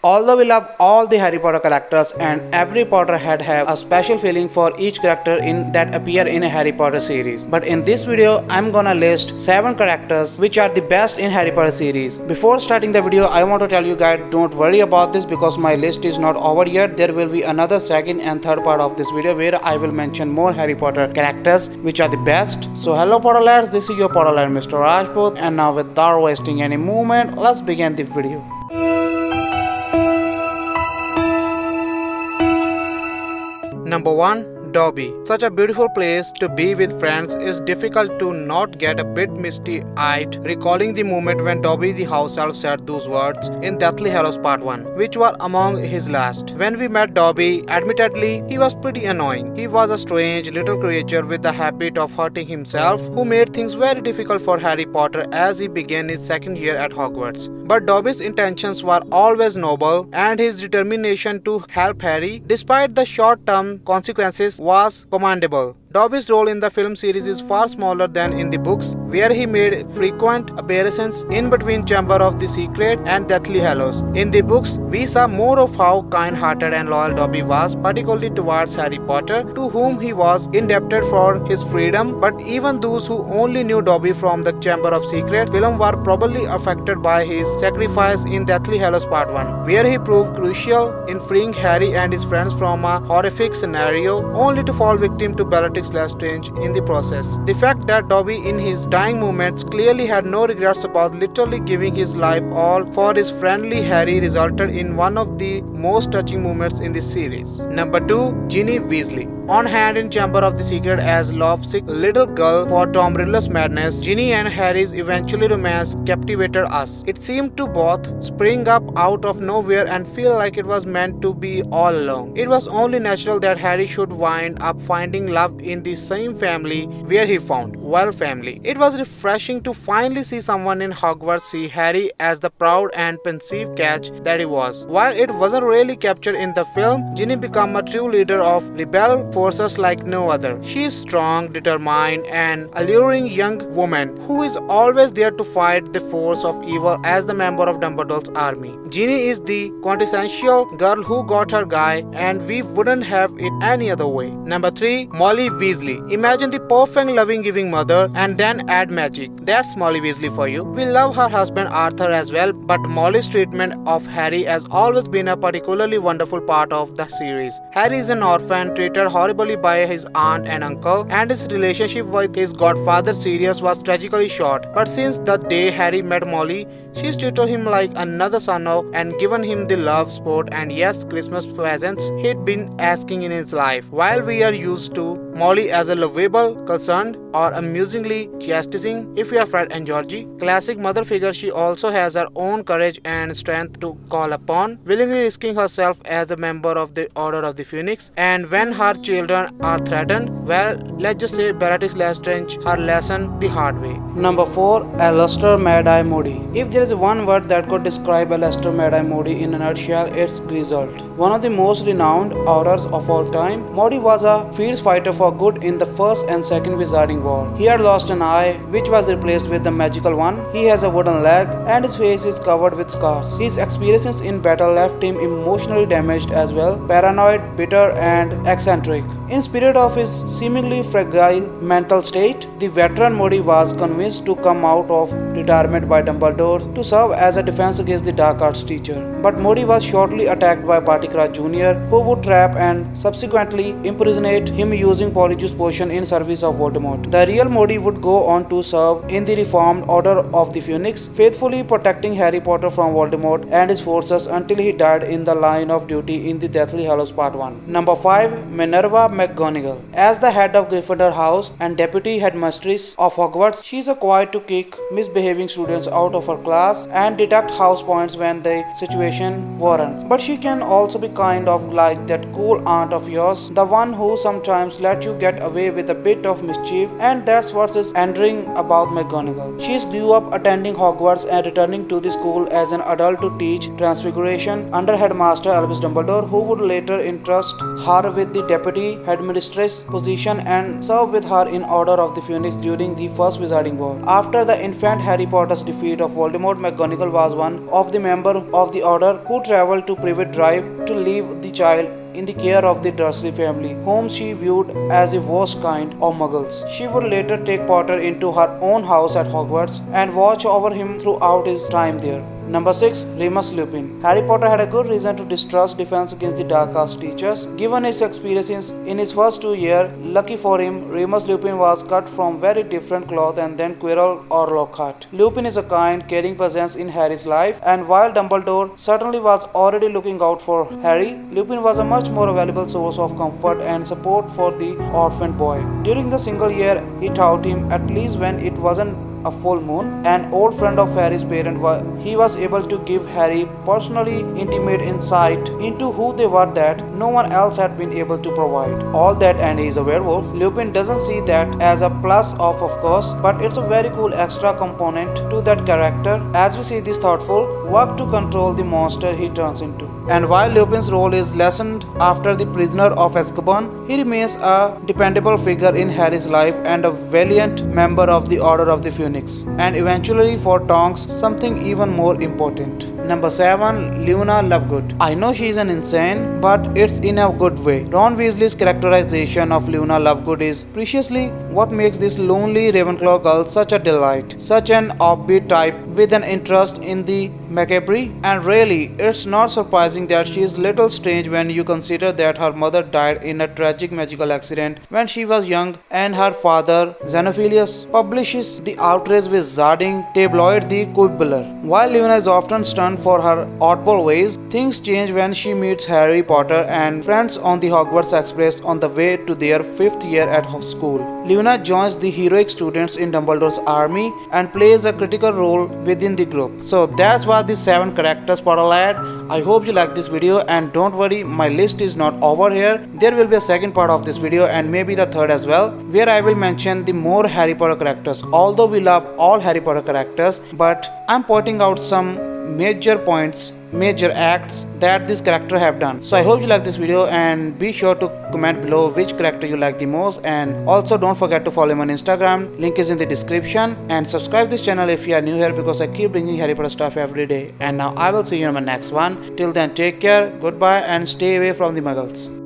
Although we love all the Harry Potter characters and every Potterhead have a special feeling for each character in that appear in a Harry Potter series. But in this video, I'm gonna list 7 characters which are the best in Harry Potter series. Before starting the video, I want to tell you guys don't worry about this because my list is not over yet. There will be another second and third part of this video where I will mention more Harry Potter characters which are the best. So hello Potterheads, this is your Potterhead Mr. Rajput, and now without wasting any moment, let's begin the video. Number 1. Dobby. Such a beautiful place to be with friends. Is difficult to not get a bit misty-eyed recalling the moment when Dobby the house elf said those words in Deathly Hallows Part 1, which were among his last. When we met Dobby, admittedly, he was pretty annoying. He was a strange little creature with the habit of hurting himself who made things very difficult for Harry Potter as he began his second year at Hogwarts. But Dobby's intentions were always noble and his determination to help Harry, despite the short-term consequences, was commendable. Dobby's role in the film series is far smaller than in the books, where he made frequent appearances in between Chamber of the Secret and Deathly Hallows. In the books, we saw more of how kind-hearted and loyal Dobby was, particularly towards Harry Potter, to whom he was indebted for his freedom. But even those who only knew Dobby from the Chamber of Secrets film were probably affected by his sacrifice in Deathly Hallows Part 1, where he proved crucial in freeing Harry and his friends from a horrific scenario, only to fall victim to Bellatrix Lestrange in the process. The fact that Dobby in his dying moments clearly had no regrets about literally giving his life all for his friendly Harry resulted in one of the most touching moments in this series. Number 2. Ginny Weasley. On hand in Chamber of the Secret as lovesick little girl for Tom Riddle's madness, Ginny and Harry's eventually romance captivated us. It seemed to both spring up out of nowhere and feel like it was meant to be all along. It was only natural that Harry should wind up finding love in the same family where he found, well, family. It was refreshing to finally see someone in Hogwarts see Harry as the proud and pensive catch that he was. While it wasn't really captured in the film, Ginny became a true leader of rebel forces like no other. She is strong, determined, and alluring young woman who is always there to fight the force of evil as the member of Dumbledore's army. Ginny is the quintessential girl who got her guy, and we wouldn't have it any other way. Number 3. Molly Weasley. Imagine the perfect loving giving mother and then add magic. That's Molly Weasley for you. We love her husband Arthur as well, but Molly's treatment of Harry has always been a particularly wonderful part of the series. Harry is an orphan treated horribly by his aunt and uncle, and his relationship with his godfather Sirius was tragically short. But since the day Harry met Molly, she's treated him like another son of and given him the love, support, and yes, Christmas presents he'd been asking in his life. While we are used to Molly as a lovable, concerned, or amusingly chastising if we are Fred and Georgie classic mother figure, she also has her own courage and strength to call upon, willingly risking herself as a member of the Order of the Phoenix. And when her children are threatened, well, let's just say Bellatrix Lestrange her lesson the hard way. Number 4. Aleister Mad-Eye Moody. If there is one word that could describe Aleister Mad-Eye Moody in a nutshell, it's grizzled. One of the most renowned aurors of all time, Moody was a fierce fighter for good in the First and Second Wizarding War. He had lost an eye, which was replaced with the magical one. He has a wooden leg, and his face is covered with scars. His experiences in battle left him emotionally damaged as well, paranoid, bitter, and eccentric. In spirit of his seemingly fragile mental state, the veteran Moody was convinced to come out of retirement by Dumbledore to serve as a defense against the dark arts teacher. But Moody was shortly attacked by Barty Crouch Jr., who would trap and subsequently impersonate him using Polyjuice potion in service of Voldemort. The real Moody would go on to serve in the Reformed Order of the Phoenix, faithfully protecting Harry Potter from Voldemort and his forces until he died in the line of duty in the Deathly Hallows Part 1. Number 5. Minerva McGonagall. As the head of Gryffindor House and deputy headmistress of Hogwarts, she is required to kick misbehaving students out of her class and deduct house points when the situation warrants. But she can also be kind of like that cool aunt of yours, the one who sometimes let you get away with a bit of mischief, and that's what is endearing about McGonagall. She grew up attending Hogwarts and returning to the school as an adult to teach Transfiguration under Headmaster Albus Dumbledore, who would later entrust her with the deputy headmistress position and served with her in Order of the Phoenix during the First Wizarding War. After the infant Harry Potter's defeat of Voldemort, McGonagall was one of the members of the Order who traveled to Privet Drive to leave the child in the care of the Dursley family, whom she viewed as a worst kind of muggles. She would later take Potter into her own house at Hogwarts and watch over him throughout his time there. Number 6. Remus Lupin. Harry Potter had a good reason to distrust Defense Against the Dark Arts teachers. Given his experiences in his first 2 years, lucky for him, Remus Lupin was cut from very different cloth than Quirrell or Lockhart. Lupin is a kind, caring presence in Harry's life, and while Dumbledore certainly was already looking out for Harry, Lupin was a much more valuable source of comfort and support for the orphaned boy. During the single year he taught him, at least when it wasn't a full moon, an old friend of Harry's parent, he was able to give Harry personally intimate insight into who they were that no one else had been able to provide. All that, and he is a werewolf. Lupin doesn't see that as a plus of course, but it's a very cool extra component to that character as we see this thoughtful work to control the monster he turns into. And while Lupin's role is lessened after the Prisoner of Azkaban, he remains a dependable figure in Harry's life and a valiant member of the Order of the Phoenix, and eventually for Tonks something even more important. Number 7. Luna Lovegood. I know she is an insane, but it's in a good way. Ron Weasley's characterization of Luna Lovegood is preciously what makes this lonely Ravenclaw girl such a delight, such an offbeat type with an interest in the macabre, and really, it's not surprising that she is little strange when you consider that her mother died in a tragic magical accident when she was young, and her father, Xenophilius, publishes the outrage wizarding tabloid The Quibbler. While Luna is often stunned for her oddball ways, things change when she meets Harry Potter and friends on the Hogwarts Express on the way to their 5th year at school. Luna joins the heroic students in Dumbledore's army and plays a critical role within the group. So that's what the 7 characters Potter had. I hope you like this video, and don't worry, my list is not over here. There will be a second part of this video and maybe the third as well, where I will mention the more Harry Potter characters. Although we love all Harry Potter characters, but I'm pointing out some major points, major acts that this character have done. So I hope you like this video, and be sure to comment below which character you like the most, and also don't forget to follow him on Instagram, link is in the description, and subscribe this channel if you are new here because I keep bringing Harry Potter stuff every day. And now I will see you in my next one. Till then, take care, goodbye, and stay away from the muggles.